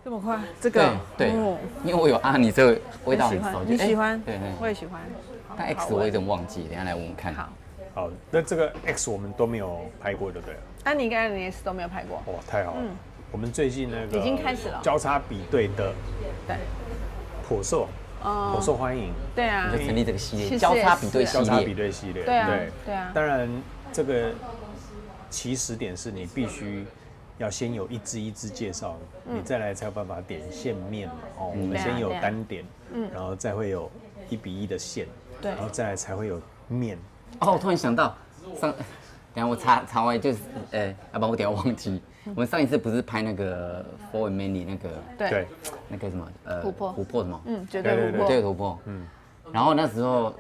这么快？这个对，因为我有阿尼这个味道很熟，你喜欢？对，我也喜欢。但 X 我有点忘记，等一下来闻闻看。好，那这个 X 我们都没有拍过，对不对？安妮跟安妮 S 都没有拍过。哇，太好了！我们最近那个已经开始了交叉比对的，对，颇受欢迎。对啊，就成立这个系列，交叉比对系列。交叉比对系列，对啊。当然，这个起始点是你必须要先有一支一支介绍，你再来才有办法点线面嘛。哦，我们先有单点，然后再会有1比1的线，对，然后再来才会有面。哦，我突然想到，等一下我查完就是，要不然我等一下忘记。我们上一次不是拍那个 For Many 那个，对，那个什么，琥珀什么？绝对突破。然后那时候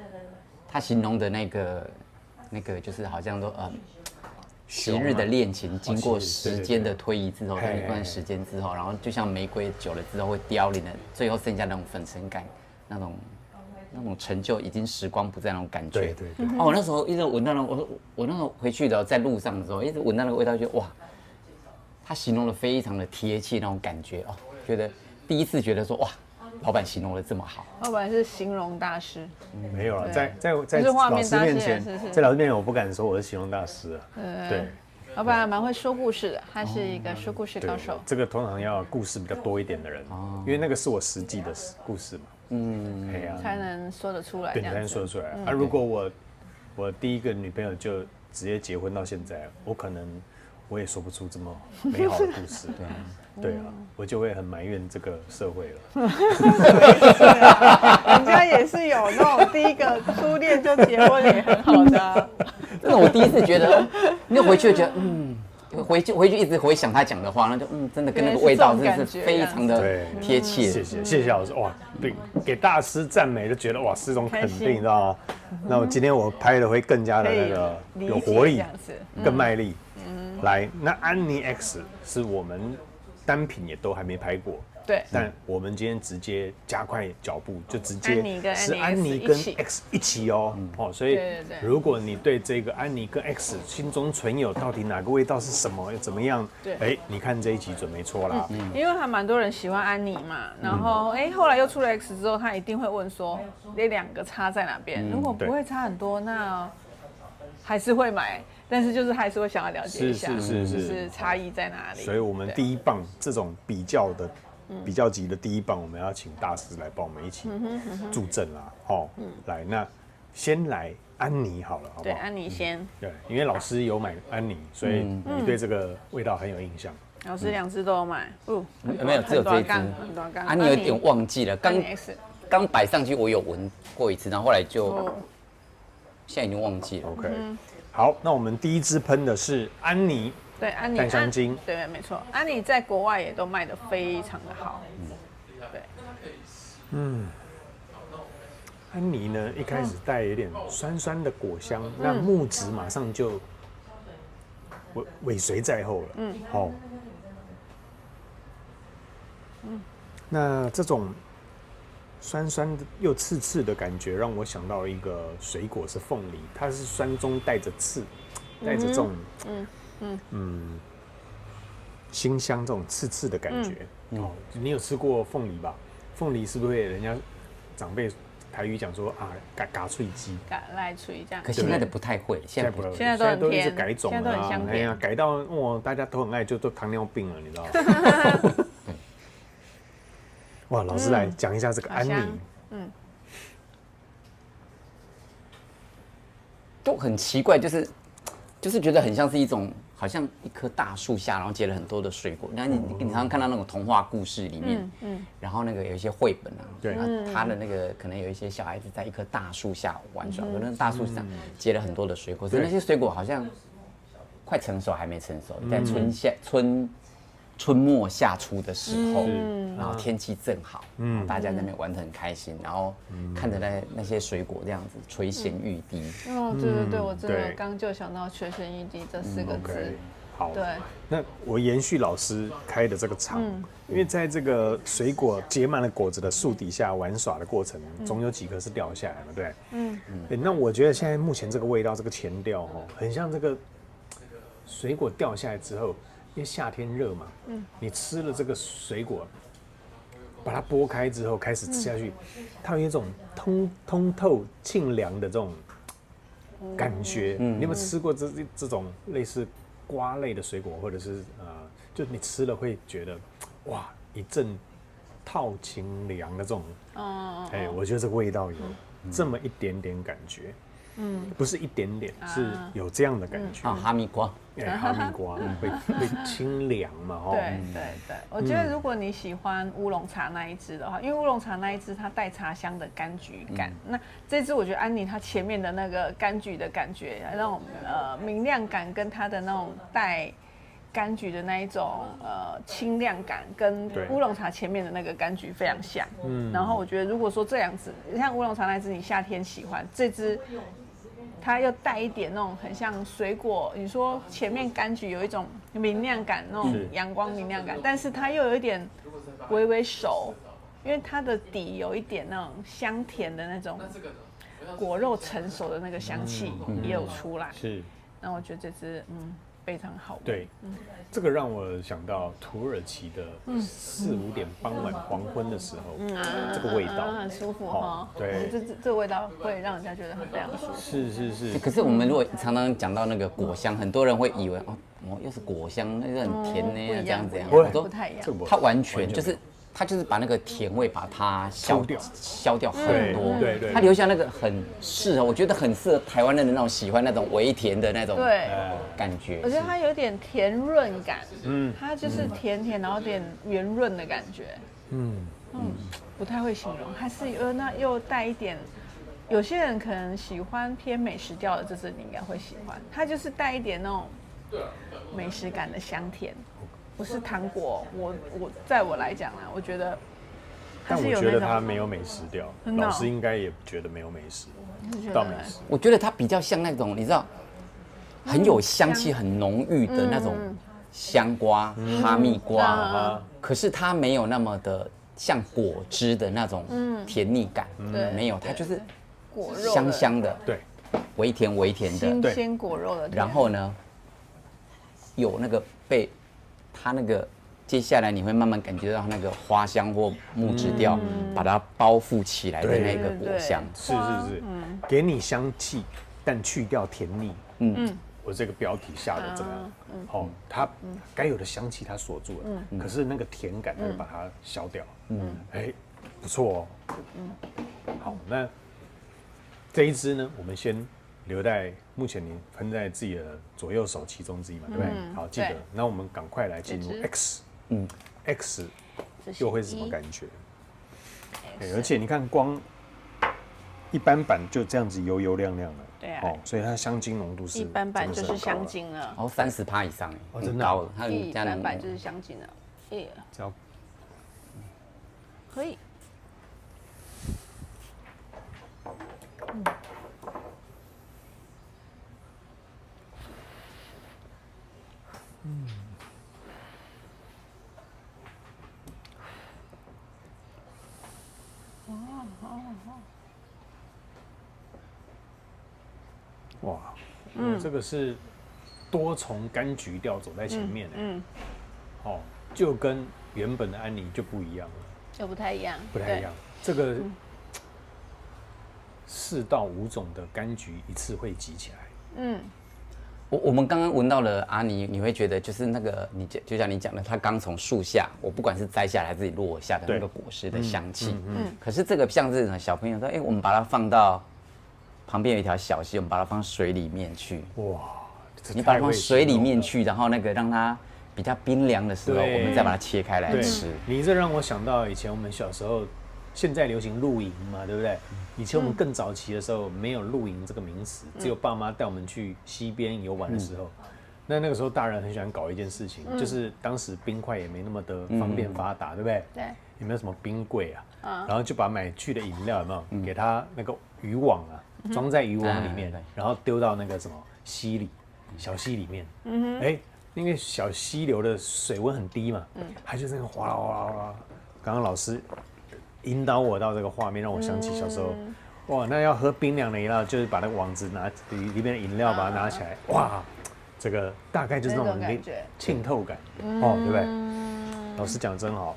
他形容的那个就是好像说，昔日的恋情经过时间的推移之后，一段时间之后，然后就像玫瑰久了之后会凋零的，最后剩下那种粉尘感，那种成就已经时光不再那种感觉。对。哦，我那时候一直闻到我那时候回去的在路上的时候，一直闻到那个味道，就哇，他形容的非常的贴切那种感觉哦，觉得第一次觉得说哇，老板形容的这么好。老板是形容大师。没有了，在老师面前，在老师面前我不敢说我是形容大师啊。对。老板蛮会说故事的，他是一个说故事高手。这个通常要故事比较多一点的人，因为那个是我实际的故事嘛。才能说得出来。对，才能说得出来。如果我第一个女朋友就直接结婚到现在，我也说不出这么美好的故事。对啊，我就会很埋怨这个社会了。人家也是有那种第一个初恋就结婚也很好的。真的，我第一次觉得，你回去就觉得，回去一直回想他讲的话，那就真的跟那个味道真的是非常的贴切。谢谢老师，哇，对，给大师赞美就觉得哇是一种肯定，你知道吗？那我今天我拍的会更加的那个有活力，更卖力。来，那安妮 X 是我们单品也都还没拍过。对，但我们今天直接加快脚步，就直接是安妮跟 X 一起哦。所以如果你对这个安妮跟 X 心中存有到底哪个味道是什么，怎么样？你看这一集准没错啦。因为还蛮多人喜欢安妮嘛，然后后来又出了 X 之后，他一定会问说，这两个差在哪边？如果不会差很多，那还是会买。但是就是还是会想要了解一下，是差异在哪里。所以我们第一棒这种比较级的第一棒，我们要请大师来帮我们一起助阵啦。来，那先来安妮好了，好不好？对，安妮先。对，因为老师有买安妮，所以你对这个味道很有印象。老师2支都有买，没有，只有这一支。安妮有点忘记了，刚摆上去我有闻过一次，然后后来就现在已经忘记了。OK。好，那我们第一支喷的是安妮，对，安妮淡香精，对，没错，安妮在国外也都卖得非常的好，对，安妮呢一开始带有点酸酸的果香，那木质马上就尾随在后了，那这种酸酸的又刺刺的感觉，让我想到一个水果是凤梨，它是酸中带着刺，带着这种辛香这种刺刺的感觉。你有吃过凤梨吧？凤梨是不是人家长辈台语讲说嘎脆鸡，嘎来脆这样？可现在的不太会，现在都一直改种了，现在都很香甜，改到大家都很爱，就都糖尿病了，你知道吗？哇，老师来讲一下这个安妮，都很奇怪，就是觉得很像是一种，好像一棵大树下，然后结了很多的水果。那你常常看到那种童话故事里面，然后那个有一些绘本啊，对，他的那个可能有一些小孩子在一棵大树下玩耍，可能大树上结了很多的水果，可是那些水果好像快成熟还没成熟，在春末夏初的时候，然后天气正好，大家在那边玩得很开心，然后看着那些水果这样子垂涎欲滴。对，我真的刚就想到垂涎欲滴这4个字。好，对，那我延续老师开的这个场，因为在这个水果结满了果子的树底下玩耍的过程，总有几颗是掉下来嘛，对，那我觉得现在目前这个味道，这个前调很像这个水果掉下来之后。因为夏天热嘛，你吃了这个水果，把它剥开之后开始吃下去，它有一种通透沁凉的这种感觉。你有没有吃过这种类似瓜类的水果，或者是就你吃了会觉得哇一阵透清凉的这种，我觉得这个味道有这么一点点感觉。不是一点点，是有这样的感觉。哈密瓜，哈密瓜会清凉嘛？对，我觉得如果你喜欢乌龙茶那一支的话，因为乌龙茶那一支它带茶香的柑橘感，那这支我觉得安妮它前面的那个柑橘的感觉，那种明亮感跟它的那种带柑橘的那一种清亮感，跟乌龙茶前面的那个柑橘非常像。然后我觉得如果说这样子，像乌龙茶那支你夏天喜欢，这支它又带一点那种很像水果，你说前面柑橘有一种明亮感，那种阳光明亮感，但是它又有一点微微熟，因为它的底有一点那种香甜的那种果肉成熟的那个香气也有出来。是，那我觉得这支非常好闻。对，这个让我想到土耳其的4、5点傍晚黄昏的时候，这个味道很舒服哈。对，这个味道会让人家觉得非常舒服。是。可是我们如果常常讲到那个果香，很多人会以为又是果香，那个很甜呢，这样子。不太一样。它完全就是。它就是把那个甜味把它消掉很多，对，它留下那个很适合，我觉得很适合台湾人的那种喜欢那种微甜的那种感觉。我觉得它有点甜润感，它就是甜甜，然后有点圆润的感觉，不太会形容，还是那又带一点。有些人可能喜欢偏美食调的，这支你应该会喜欢，它就是带一点那种美食感的香甜。不是糖果，在我来讲啊，我觉得但我觉得它没有美食调，老师应该也觉得没有美食到美食。我觉得它比较像那种你知道，很有香气、很浓郁的那种香瓜、哈密瓜，可是它没有那么的像果汁的那种甜腻感，没有，它就是果肉香香的，对，微甜的，新鲜果肉的。然后呢，有那个被它那个接下来你会慢慢感觉到那个花香或木质调把它包覆起来的那个果香，是，给你香气，但去掉甜腻。我这个标题下的怎么样？它该有的香气它锁住了，可是那个甜感它就把它消掉。不错哦。好，那这一支呢，我们先留在目前你分在自己的左右手其中之一嘛，对不对？好，记得。那我们赶快来进入 X，X 又会是什么感觉？而且你看，光一般版就这样子油油亮亮的，对啊，所以它香精浓度是一般版就是香精了，30%以上，真的高了。它一般版就是香精了，只要可以。哇，这个是多重柑橘调走在前面，就跟原本的安妮就不一样了，就不太一样，这个4到5种的柑橘一次会集起来，我们刚刚闻到了阿妮，你会觉得就是那个就像你讲的，它刚从树下，我不管是摘下来还是落下的那个果实的香气，可是这个像是小朋友说，我们把它放到旁边有一条小溪，我们把它放水里面去，哇，你把它放水里面去，然后那个让它比较冰凉的时候，我们再把它切开来吃。你这让我想到以前我们小时候，现在流行露营嘛，对不对？以前我们更早期的时候没有露营这个名词，只有爸妈带我们去溪边游玩的时候，那个时候大人很喜欢搞一件事情，就是当时冰块也没那么的方便发达，对不对？对。有没有什么冰柜啊？然后就把买去的饮料有没有给它那个渔网啊，装在渔网里面，然后丢到那个什么溪里，小溪里面。因为小溪流的水温很低嘛，它就那个哗啦哗啦哗啦。刚刚老师引导我到这个画面，让我想起小时候，哇，那要喝冰凉的饮料，就是把那个网子拿里面的饮料把它拿起来，哇，这个大概就是那种浸透感，对不对？老师讲的真好，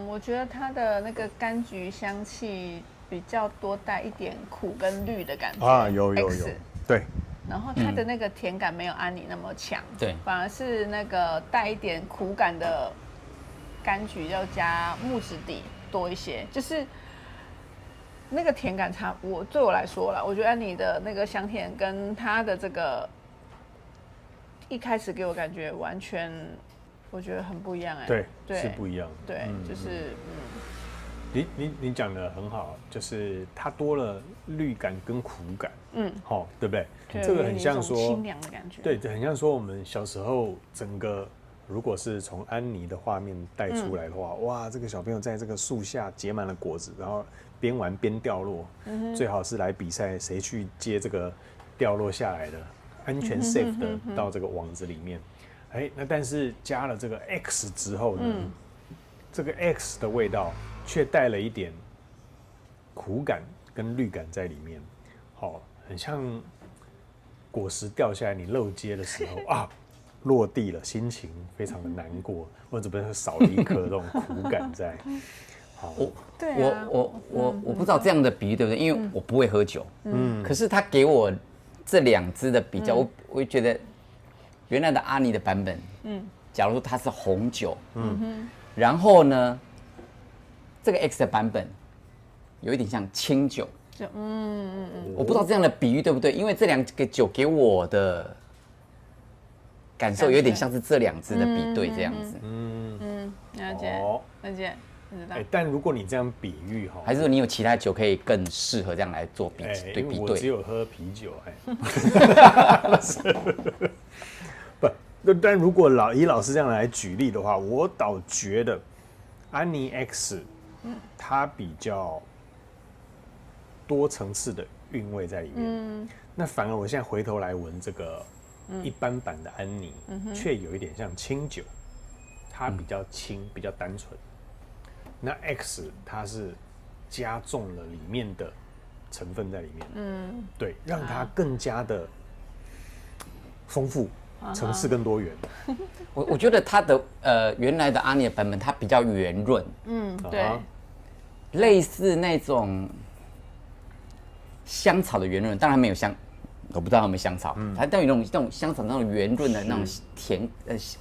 我觉得它的那个柑橘香气比较多，带一点苦跟绿的感觉啊，有，对。然后它的那个甜感没有安妮那么强，对，反而是那个带一点苦感的柑橘，要加木质底多一些，就是那个甜感差。对我来说啦，我觉得安妮的那个香甜跟它的这个一开始给我感觉完全，我觉得很不一样对，是不一样的。对，就是你讲的很好，就是它多了绿感跟苦感，对不对？这个很像说清凉的感觉，对，很像说我们小时候整个，如果是从安妮的画面带出来的话，哇，这个小朋友在这个树下结满了果子，然后边玩边掉落，最好是来比赛谁去接这个掉落下来的，安全 safe 的到这个网子里面。那但是加了这个 X 之后呢，这个 X 的味道却带了一点苦感跟绿感在里面，很像果实掉下来你漏接的时候啊，落地了，心情非常的难过，或者不是少了一颗这种苦感在。我不知道这样的比喻对不对，因为我不会喝酒，可是他给我这2支的比较，我会觉得原来的阿尼的版本，假如说它是红酒，然后呢，这个 X 的版本有一点像清酒，我不知道这样的比喻对不对，因为这2个酒给我的感受有点像是这2支的比对这样子，了解。但如果你这样比喻还是说你有其他酒可以更适合这样来做比对？我只有喝啤酒，不，但如果以老师这样来举例的话，我倒觉得安妮 X，它比较多层次的韵味在里面。那反而我现在回头来闻这个一般版的安妮，却有一点像清酒，它比较轻，比较单纯。那 X 它是加重了里面的成分在里面，对，让它更加的丰富，层次更多元。我觉得它的原来的阿尼的版本它比较圆润，对，类似那种香草的圆润，当然没有香，我不知道有没有香草，它都有那种香草那种圆润的那种甜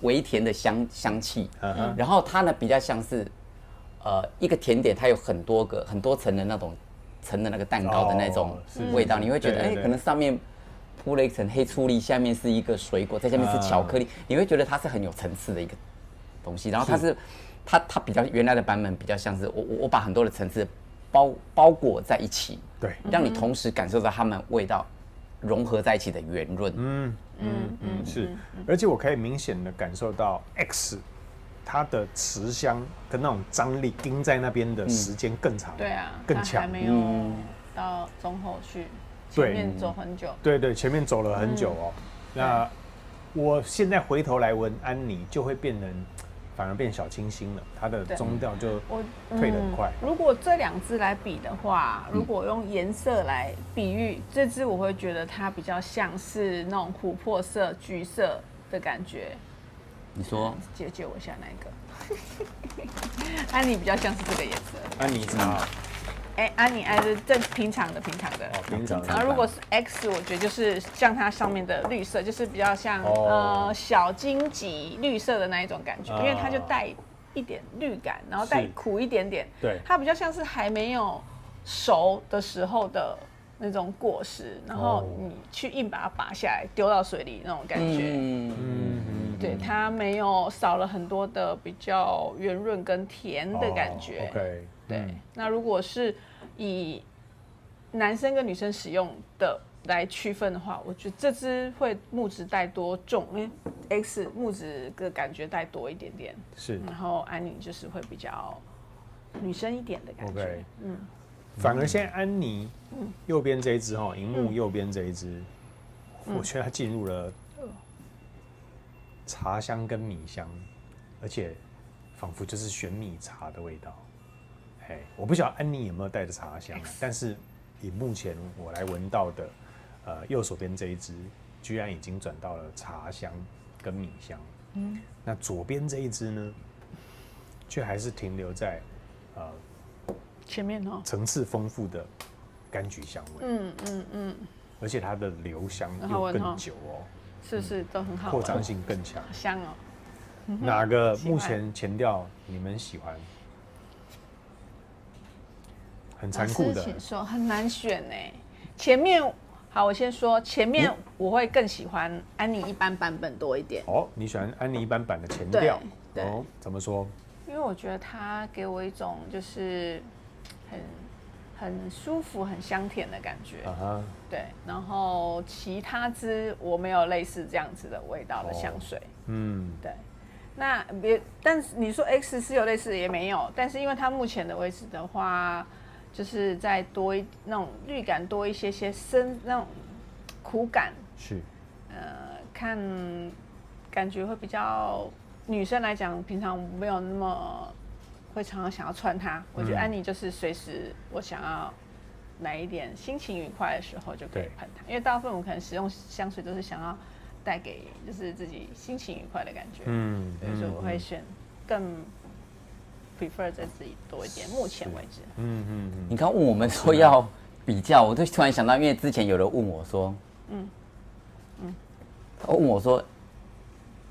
微甜的香气，然后它呢比较像是一个甜点，它有很多层的那种层的那个蛋糕的那种味道，你会觉得可能上面铺了一层黑醋栗，下面是一个水果，在下面是巧克力，你会觉得它是很有层次的一个东西。然后它比较原来的版本比较像是我把很多的层次包裹在一起，对，让你同时感受到它们味道融合在一起的圆润。是，而且我可以明显的感受到 X。它的持香跟那种张力盯在那边的时间更长，对啊，更强，还没有到中后去，前面走很久，对，前面走了很久哦。那我现在回头来闻安妮，就会反而变小清新了，它的中调就退得很快。如果这2支来比的话，如果用颜色来比喻，这支我会觉得它比较像是那种琥珀色、橘色的感觉。你说借我一下那个，安妮比较像是这个颜色。安妮茶，安妮是正平常的。平常。然后如果是 X， 我觉得就是像它上面的绿色，就是比较像小荆棘绿色的那一种感觉，因为它就带一点绿感，然后带苦一点点。对，它比较像是还没有熟的时候的那种果实，然后你去硬把它拔下来丢到水里那种感觉。对，它没有少了很多的比较圆润跟甜的感觉。OK，对。那如果是以男生跟女生使用的来区分的话，我觉得这支会木质带多重，因为 X 木质的感觉带多一点点，是。然后安妮就是会比较女生一点的感觉。OK，反而现在安妮右边这一支荧幕右边这一支，我觉得它进入了茶香跟米香，而且仿佛就是玄米茶的味道。我不晓得安妮有没有带着茶香，但是以目前我来闻到的，右手边这一支居然已经转到了茶香跟米香。那左边这一支呢，却还是停留在前面哦，层次丰富的柑橘香味。而且它的留香又更久哦，是不是都很好闻？扩张性更强，香哦。哪个目前前调你们喜欢？很残酷的，请说，很难选哎。前面好，我先说前面我会更喜欢安妮一般版本多一点。哦，你喜欢安妮一般版的前调？对，哦，怎么说？因为我觉得它给我一种就是很舒服、很香甜的感觉。对，然后其他支我没有类似这样子的味道的香水。对。那但是你说 X 是有类似的也没有，但是因为它目前的位置的话，就是再多那种绿感多一些深那种苦感，是，感觉会比较女生来讲，平常没有那么会常常想要穿它。我觉得安妮就是随时我想要来一点心情愉快的时候就可以喷它，因为大部分我们可能使用香水都是想要带给就是自己心情愉快的感觉，所以我会选更 prefer 在自己多一点。目前为止，你刚问我们说要比较，我就突然想到，因为之前有人问我说，他问我说，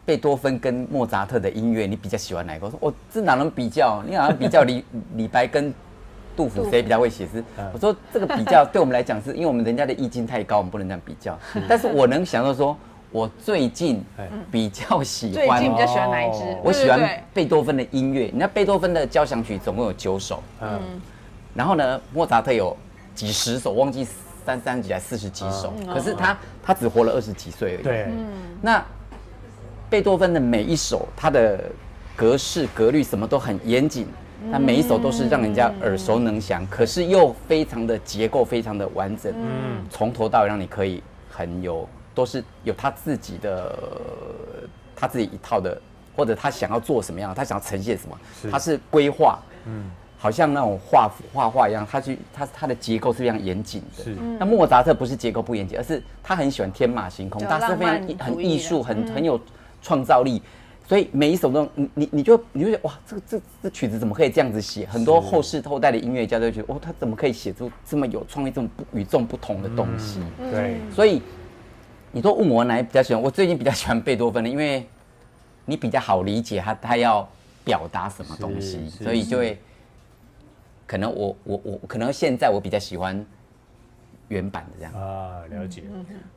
贝多芬跟莫扎特的音乐，你比较喜欢哪一个？我说这哪能比较？你好像比较李白跟杜甫谁比较会写诗？我说这个比较对我们来讲是因为我们人家的意境太高，我们不能这样比较。但是我能想到说，我最近比较喜欢，最近比较喜欢哪一支？我喜欢贝多芬的音乐。你看贝多芬的交响曲总共有9首，然后呢，莫扎特有几十首，忘记30几还40几首，可是他只活了20几岁而已。对，那贝多芬的每一首，他的格式格律什么都很严谨，他每一首都是让人家耳熟能详，可是又非常的结构非常的完整，从头到尾让你可以都是有他自己一套的，或者他想要做什么样，他想要呈现什么，他是规划，好像那种画画一样，他的结构是非常严谨的。那莫扎特不是结构不严谨，而是他很喜欢天马行空，他是非常很艺术，很有创造力，所以每一首都你就觉得哇，这曲子怎么可以这样子写？很多后代的音乐家都会觉得哦，他怎么可以写出这么有创意、这么与众不同的东西？对，所以你都问我哪比较喜欢，我最近比较喜欢贝多芬的，因为你比较好理解他要表达什么东西，所以就会可能我可能现在我比较喜欢原版的这样啊，了解。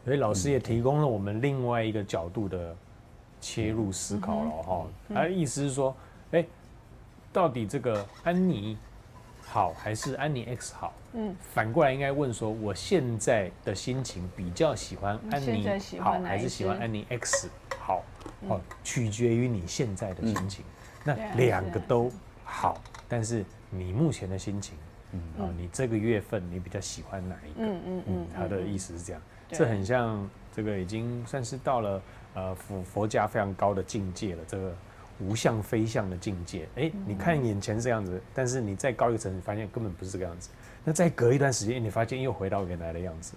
所以老师也提供了我们另外一个角度的切入思考了哈。他的意思是说，到底这个安妮好还是安妮 X 好？反过来应该问说，我现在的心情比较喜欢安妮好，还是喜欢安妮 X 好？取决于你现在的心情。那两个都好，但是你目前的心情，你这个月份你比较喜欢哪一个？他的意思是这样，这很像这个已经算是到了佛家非常高的境界了，这个无相非相的境界。你看眼前这样子，但是你再高一个层，你发现根本不是这个样子。那再隔一段时间，你发现又回到原来的样子。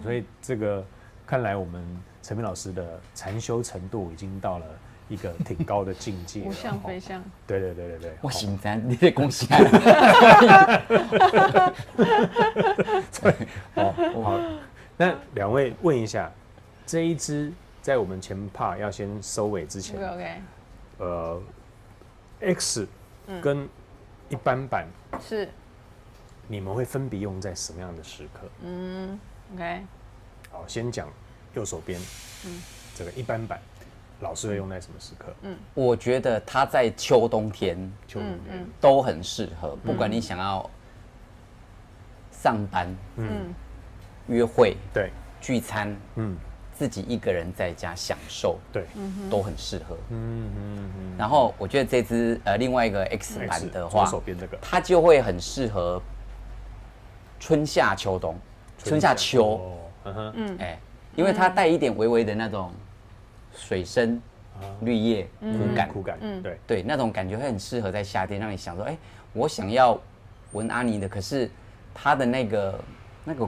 所以这个看来我们陈明老师的禅修程度已经到了一个挺高的境界，无相非相。对，我心赞，你得恭喜啊！好，那两位问一下，这一支在我们前part要先收尾之前 ，X 跟一般版是，你们会分别用在什么样的时刻？OK， 好，先讲右手边，这个一般版。老师会用在什么时刻？我觉得它在秋冬天都很适合，不管你想要上班、约会、对、聚餐、自己一个人在家享受，对，都很适合。然后我觉得这支另外一个 X 版的话，左手边这个，它就会很适合春夏秋冬、春夏秋，因为它带一点微微的那种水生、绿叶、苦感，对，那种感觉会很适合在夏天，让你想说，我想要闻阿妮的，可是它的那个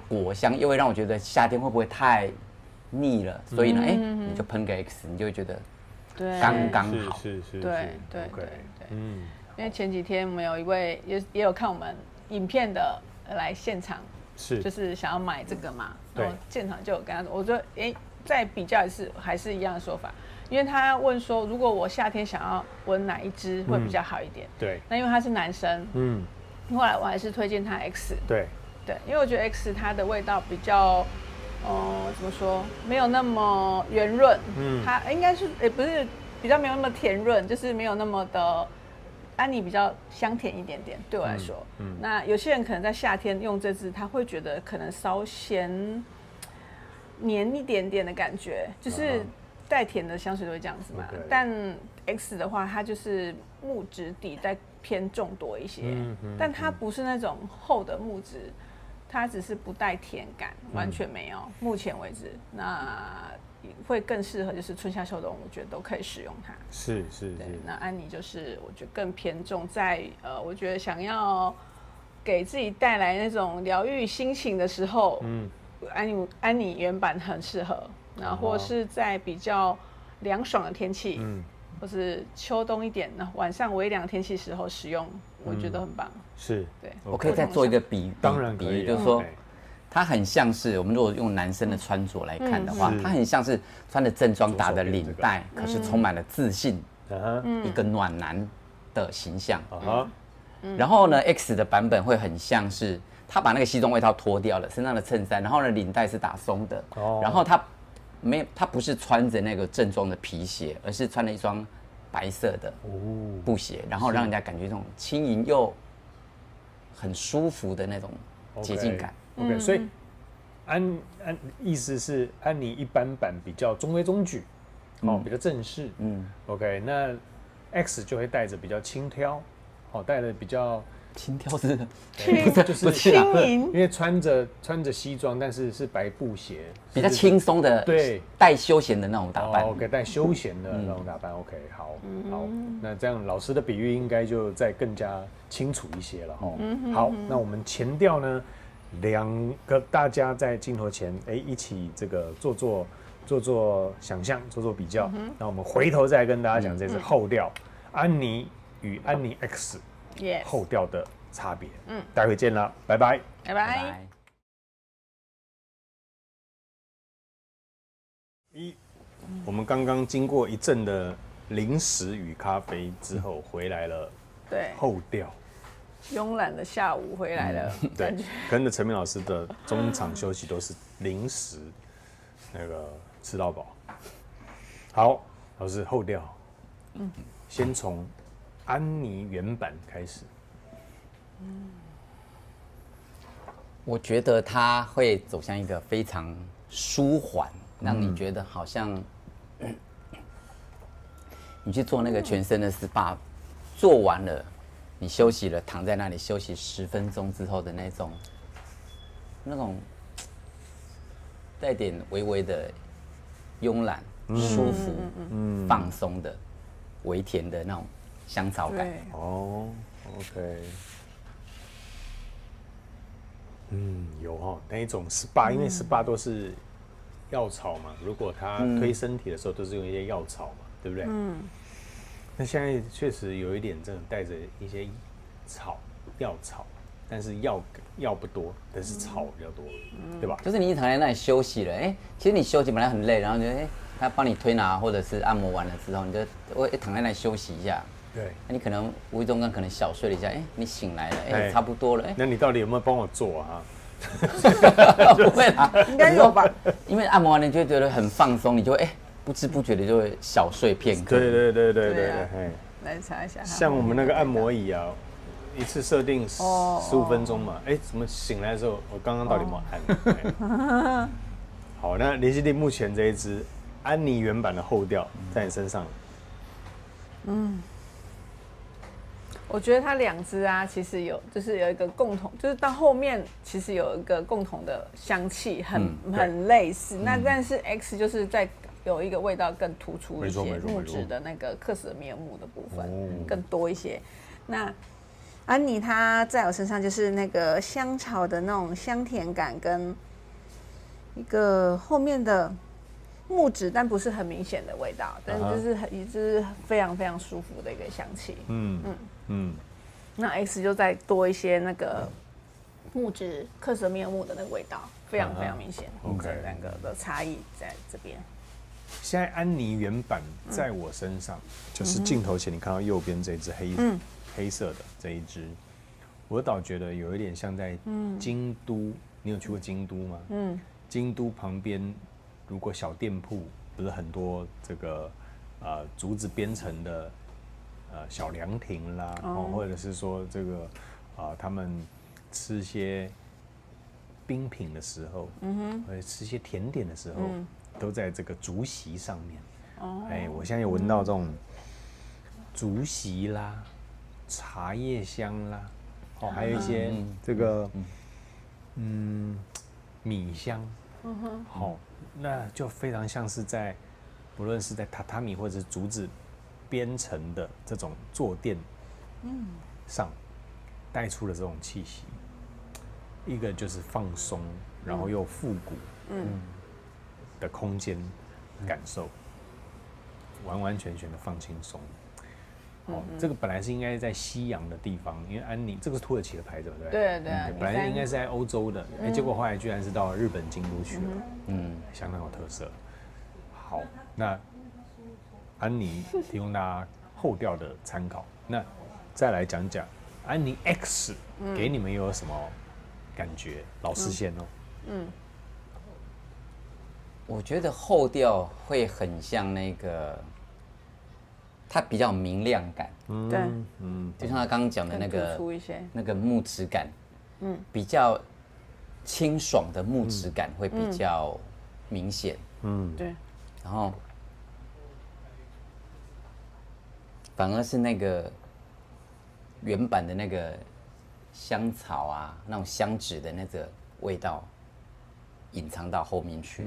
果香又会让我觉得夏天会不会太腻了？所以呢，你就喷个 X， 你就会觉得刚刚好。是，对，因为前几天我们有一位也有看我们影片的来现场，就是想要买这个嘛，然后现场就有跟他说，我说再比较一次还是一样的说法，因为他问说，如果我夏天想要闻哪一支会比较好一点，对，那因为他是男生，后来我还是推荐他 X， 对，因为我觉得 X 它的味道比较，怎么说，没有那么圆润，它应该是不是比较没有那么甜润，就是没有那么的。安妮比较香甜一点点，对我来说。那有些人可能在夏天用这支，他会觉得可能稍咸黏一点点的感觉，就是带甜的香水都会这样子嘛。但 X 的话，它就是木质底再偏重多一些，但它不是那种厚的木质，它只是不带甜感，完全没有。目前为止，那会更适合就是春夏秋冬，我觉得都可以使用它。是。那安妮就是我觉得更偏重在我觉得想要给自己带来那种疗愈心情的时候，安妮原版很适合。然后或是在比较凉爽的天气，或是秋冬一点，晚上微凉天气时候使用，我觉得很棒。是，对。我可以再做一个当然可以，就是说。它很像是我们如果用男生的穿着来看的话，它很像是穿着正装打的领带，可是充满了自信，一个暖男的形象。然后呢 ，X 的版本会很像是他把那个西装外套脱掉了，身上的衬衫，然后呢领带是打松的，然后他不是穿着那个正装的皮鞋，而是穿了一双白色的布鞋，然后让人家感觉这种轻盈又很舒服的那种洁净感。OK， 所以意思是安妮一般版比较中规中矩，比较正式。OK， 那 X 就会带着比较轻佻，带着比较轻佻是就是轻盈，因为穿着西装，但是是白布鞋，比较轻松的，对，带休闲的那种打扮。OK， 带休闲的那种打扮。OK， 好，那这样老师的比喻应该就再更加清楚一些了哈。好，那我们前调呢？两个大家在镜头前，一起这个做想象，做比较。那我们回头再跟大家讲这支后调，安妮与安妮 X 后调的差别。待会见了，拜拜，拜拜。我们刚刚经过一阵的零食与咖啡之后，回来了，对，后调。慵懒的下午回来了，对，跟着陈明老师的中场休息都是零食，那个吃到饱。好，老师后调，先从安妮原版开始。我觉得它会走向一个非常舒缓，让你觉得好像你去做那个全身的 SPA， 做完了。你休息了，躺在那里休息10分钟之后的那种带点微微的慵懒、舒服、放松的、微甜的那种香草感。OK， 有那一种 SPA， 因为 SPA 都是药草嘛，如果它推身体的时候都是用一些药草嘛，对不对？那现在确实有一点这种带着一些药草，但是药不多，但是草比较多，对吧？就是你一躺在那里休息了，其实你休息本来很累，然后他帮你推拿或者是按摩完了之后，你就躺在那里休息一下。对，那你可能无意中可能小睡了一下，你醒来了，差不多了，那你到底有没有帮我做啊？不会啦，应该有吧？因为按摩完你就会觉得很放松，你就会不知不觉的就会小睡片刻。对，来查一下。像我们那个按摩椅啊，一次设定15分钟嘛，怎么醒来的时候，我刚刚到底有没有按？好，那林希弟目前这一支安妮原版的后调在你身上，我觉得它两支啊，其实有一个共同，就是到后面其实有一个共同的香气，很类似。那但是 X 就是在有一个味道更突出一些，木质的那个克什米尔木的部分更多一些。那安妮它在我身上就是那个香草的那种香甜感，跟一个后面的木质，但不是很明显的味道，但是就是非常非常舒服的一个香气。那 X 就再多一些那个木质克什米尔木的那个味道，非常非常明显。这两个的差异在这边。现在安妮原版在我身上，就是镜头前你看到右边这只黑色的这一只，我倒觉得有一点像在京都。你有去过京都吗？京都旁边如果小店铺不是很多这个竹子编成的小凉亭啦，或者是说这个他们吃一些冰品的时候，或者吃一些甜点的时候，都在这个竹席上面。我现在有闻到这种竹席啦、茶叶香啦，还有一些这个米香，那就非常像是在不论是在榻榻米或者是竹子编成的这种坐垫上带出的这种气息，一个就是放松，然后又复古的空间感受，完完全全的放轻松。这个本来是应该在西洋的地方，因为安妮这个是土耳其的牌子，对不对？对，本来应该是在欧洲的，结果后来居然是到日本京都去了，相当有特色。好，那安妮提供大家后调的参考，那再来讲讲安妮 X 给你们有什么感觉？老师先哦。我觉得后调会很像那个，它比较明亮感，对，就像他刚刚讲的那个木质感，比较清爽的木质感会比较明显，对，然后反而是那个原版的那个香草啊，那种香脂的那个味道隐藏到后面去。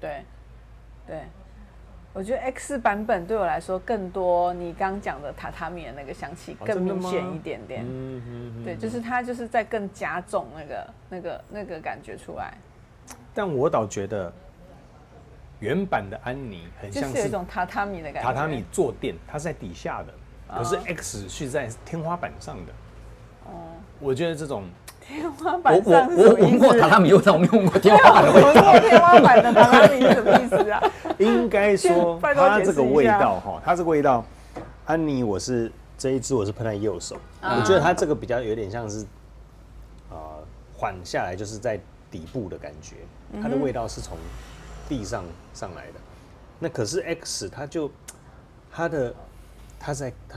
对，我觉得 X 版本对我来说更多你刚讲的榻榻米的那个香气更明显一点点。对，就是它就是在更加重那个感觉出来。但我倒觉得原版的安妮很像就是有一种榻榻米的感觉。榻榻米坐垫，它是在底下的，可是 X 是在天花板上的。我觉得这种天花板上我闻过榻榻米，我没有闻过天花板的味道。闻过天花板的榻榻米是什么意思啊？应该说它这个味道哈，它这个味道，安妮这一支我是喷在右手，我觉得它这个比较有点像是缓下来，就是在底部的感觉，它的味道是从地上上来的。那可是 X 它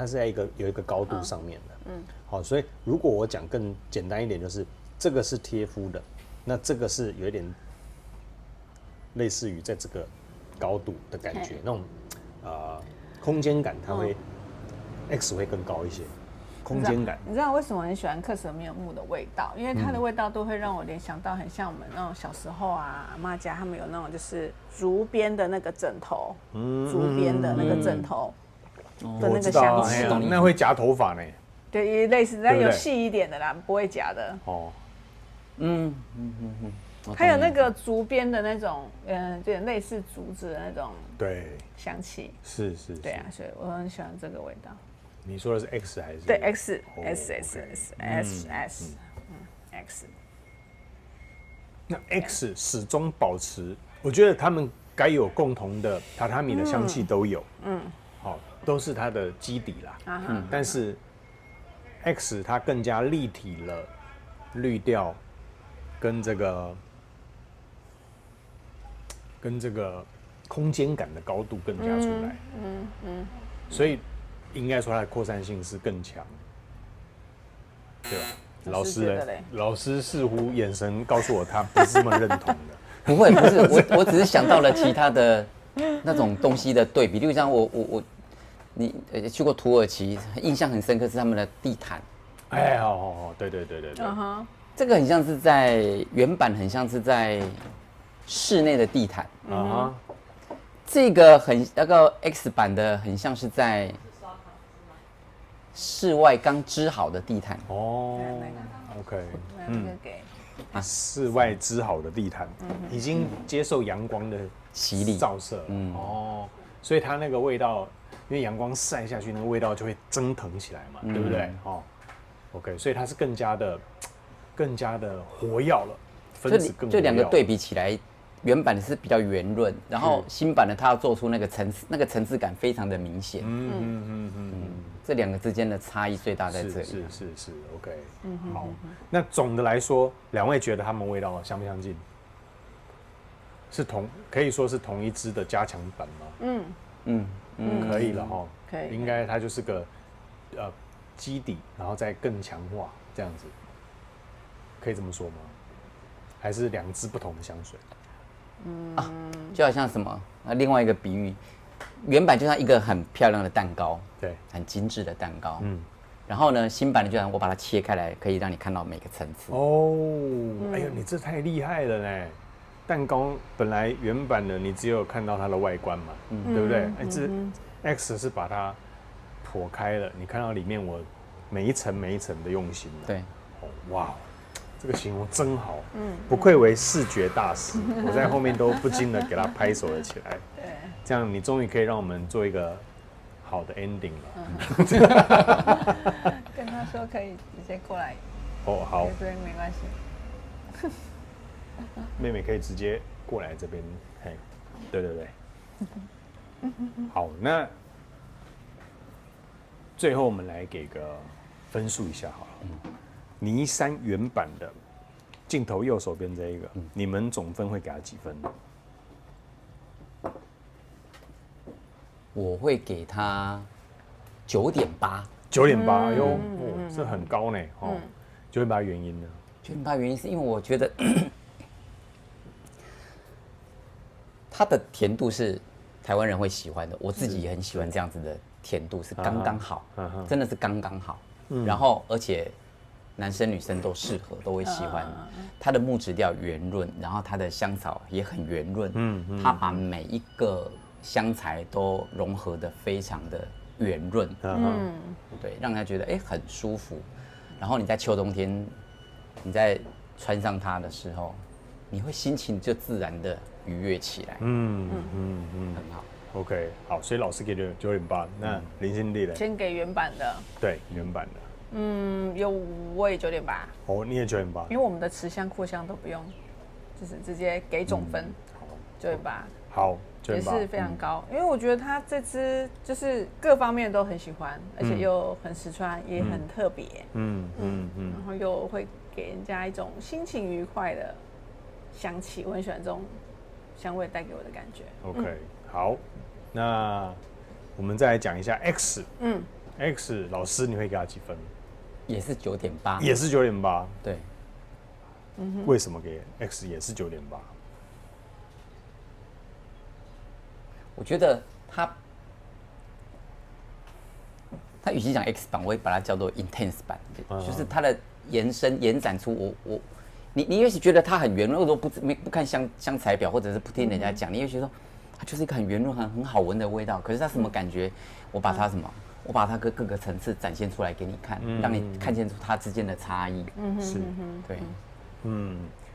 是在有一个高度上面的，好，所以如果我讲更简单一点，就是这个是贴肤的，那这个是有一点类似于在这个高度的感觉，那种空间感，它会 X 会更高一些，空间感。你知道为什么很喜欢克什米尔木的味道？因为它的味道都会让我联想到很像我们那种小时候啊，阿嬷家他们有那种就是竹编的那个枕头，竹编的那个枕头的那个香气，那会夹头发呢。对，类似，但有细一点的啦，不会夹的。还有那个竹编的那种，有点类似竹子的那种，对，香气是，对啊，所以我很喜欢这个味道。你说的是 X 还是？对 ，X。那 X 始终保持，我觉得他们该有共同的榻榻米的香气都有，好，都是它的基底啦。但是 X 它更加立体了，滤调跟这个空间感的高度更加出来，所以应该说它的扩散性是更强，对吧？老师似乎眼神告诉我他不是这么认同的。不是，我只是想到了其他的那种东西的对比，例如像你去过土耳其，印象很深刻是他们的地毯。对，这个很像是在原版，很像是在室内的地毯。这个那个 X 版的很像是在室外刚织好的地毯。OK，室外织好的地毯，已经接受阳光的洗礼照射了。哦，所以它那个味道，因为阳光晒下去，那个味道就会蒸腾起来嘛，对不对？哦 ，OK， 所以它是更加的活跃了，分子更活跃。就两个对比起来，原版的是比较圆润，然后新版的它要做出那个层次感非常的明显。这两个之间的差异最大在这里。是 ，OK， 好。那总的来说，两位觉得它们味道相不相近？是可以说是同一支的加强版吗？可以了哈。可以。应该它就是个基底，然后再更强化这样子，可以这么说吗？还是两支不同的香水？就好像什么？另外一个比喻，原版就像一个很漂亮的蛋糕，对，很精致的蛋糕。然后呢，新版的就像我把它切开来，可以让你看到每个层次。哦，哎呦，你这太厉害了呢！蛋糕本来原版的你只有看到它的外观嘛，对不对？这 X 是把它剖开了，你看到里面我每一层的用心。对，哇，这个形容真好，不愧为视觉大师，我在后面都不禁的给他拍手了起来。对，这样你终于可以让我们做一个好的 ending 了。跟他说可以直接过来。哦，好，这边没关系。妹妹可以直接过来这边，嘿，对。好，那最后我们来给个分数一下好了。尼山原版的镜头右手边这一个，你们总分会给他几分？我会给他9.8。9.8，哎呦，这很高呢。9.8原因呢？9.8原因是因为我觉得它的甜度是台湾人会喜欢的，我自己也很喜欢这样子的甜度，是刚刚好，真的是刚刚好。然后而且男生女生都适合，都会喜欢。它的木质调圆润，然后它的香草也很圆润。它把每一个香材都融合的非常的圆润。对，让人家觉得很舒服。然后你在秋冬天，你在穿上它的时候，你会心情就自然的愉悦起来。很好。OK， 好，所以老师给了9.8，那林心娣呢？先给原版的。对，原版的。我也9.8。哦，你也9.8。因为我们的持香、扩香都不用，就是直接给总分。9.8。好，9.8也是非常高，因为我觉得它这支就是各方面都很喜欢，而且又很实穿，也很特别。然后又会给人家一种心情愉快的香气，我很喜欢这种香味带给我的感觉。OK，好，那我们再来讲一下 X。X 老师你会给他几分？也是9.8。也是9.8。对。为什么给 X 也是9.8？我觉得它与其讲 X 版，我会把它叫做 Intense 版，就是它的延展出你也许觉得它很圆润，如果不看香材表，或者是不听人家讲，你也许说它就是一个很圆润、很好闻的味道。可是它什么感觉？我把它各个层次展现出来给你看，让你看清楚它之间的差异。是，对，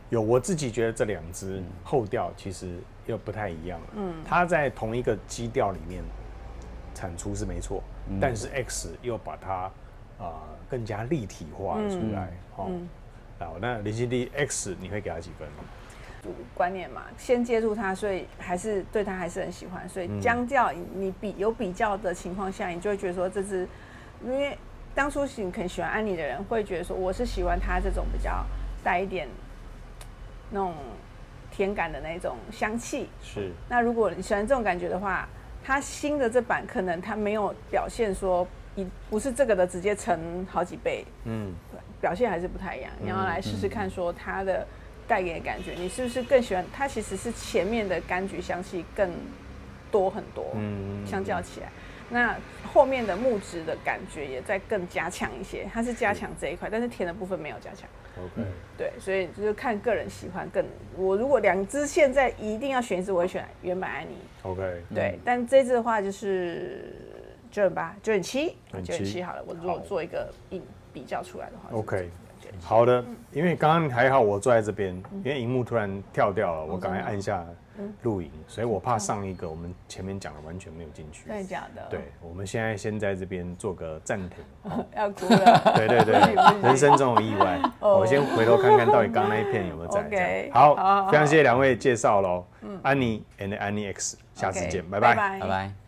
有我自己觉得这两支后调其实又不太一样了。它在同一个基调里面产出是没错，但是 X 又把它更加立体化出来。好，那林心娣 X 你会给他几分？观念嘛，先接触它，所以对它还是很喜欢。所以相较你有比较的情况下，你就会觉得说这支，因为当初你可能喜欢安妮的人会觉得说我是喜欢它这种比较带一点那种甜感的那种香气。是。那如果你喜欢这种感觉的话，它新的这版可能它没有表现说不是这个的直接乘好几倍。表现还是不太一样。你要来试试看说它的带给你的感觉，你是不是更喜欢它？其实是前面的柑橘香气更多很多，相较起来，那后面的木质的感觉也在更加强一些。它是加强这一块，但是甜的部分没有加强。OK，对，所以就是看个人喜欢。我如果两支现在一定要选一支，我会选原版安妮。OK，对，但这支的话就是9.8、9.7好了。我如果做一个比较出来的话 ，OK。觉。好的，因为刚刚还好我坐在这边，因为荧幕突然跳掉了，我赶快按下录影，所以我怕上一个我们前面讲的完全没有进去。真的假的？对，我们现在先在这边做个暂停。要哭了。对对对，人生总有意外，我先回头看看到底刚刚那一片有没有在。OK，好，非常谢谢两位介绍喽，安妮 and 安妮 X，下次见，拜拜。拜拜。